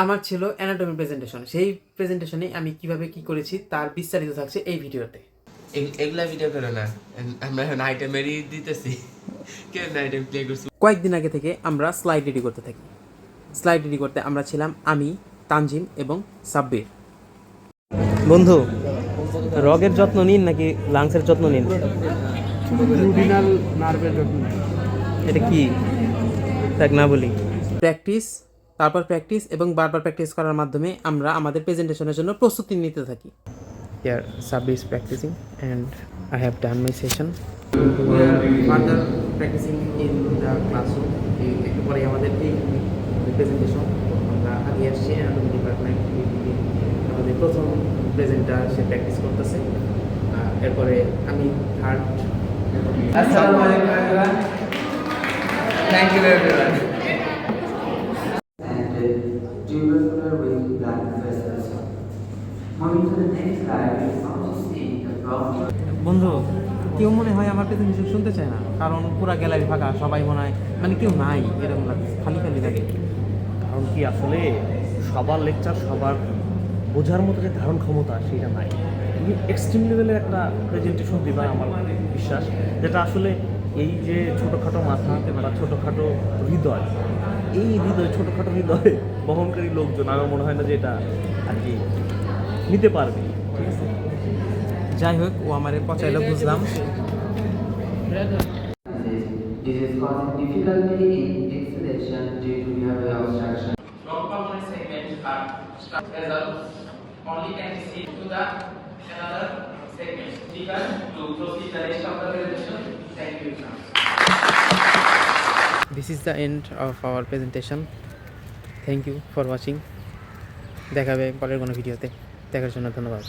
আমার ছিল anatomy presentation. সেই প্রেজেন্টেশনে আমি কিভাবে কি করেছি তার বিস্তারিত থাকছে এই ভিডিওতে। এগুলা ভিডিও করো না, আমরা এখন আইটেমেরই দিতেছি। কেন আইটেম প্লে করছি? কয়েকদিন আগে থেকে আমরা স্লাইড রেডি করতে থাকি। স্লাইড রেডি করতে আমরা ছিলাম আমি, তানজিম এবং সাব্বির। বন্ধু, রগের যত্ন নিন নাকি লাংসের যত্ন নিন? ইউরিনাল নার্ভের যত্ন। এটা কি দেখ না বলি। প্র্যাকটিস, তারপর প্র্যাকটিস এবং বারবার প্র্যাকটিস করার মাধ্যমে আমরা আমাদের প্রেজেন্টেশনের জন্য প্রস্তুতি নিতে থাকি। Here Sabri is practicing and I have done my session. We are further practicing in the classroom. একটু পরে আমাদের এই প্রেজেন্টেশন আমরা আগে আসছি অ্যানাটমি ডিপার্টমেন্ট। আমাদের প্রথম প্রেজেন্টার সে প্র্যাকটিস করতেছে। এরপরে আমি থার্ড। আসসালামু আলাইকুম everyone, thank you everyone. And tubercular with blood vessels. Moving to the next slide, we also see the bronchial. বন্ধু, কেউ মনে হয় আমার প্রেজেন্টেশন শুনতে চায় না, কারণ পুরো গ্যালারি ফাঁকা, সবাই মনে হয় মানে কেউ নাই, এরকম লাগে, খালি খালি লাগে। কারণ কি আসলে সবার লেকচার সবার বোঝার মতো যে ধারণ ক্ষমতা সেটা নাই। তুমি এক্সট্রিম লেভেলের একটা প্রেজেন্টেশন দিবা আমার বিশ্বাস, যেটা আসলে এই যে ছোটোখাটো মাথা বা ছোটোখাটো হৃদয়, এই হৃদয় ছোটোখাটো হৃদয় বহনকারী লোকজন আমার মনে হয় না যে এটা আর কি নিতে পারবে। ঠিক আছে, যাই হোক, ও আমারে পচাইলো, বুঝলাম। This is causing difficulty in exhalation due to airway obstruction. Bronchopulmonary segments are result only can be seen to the another segment. Eager to proceed the rest of the presentation. Thank you. This is the end of our presentation. Thank you for watching. দেখা হবে পরের কোনো ভিডিওতে। দেখার জন্য ধন্যবাদ।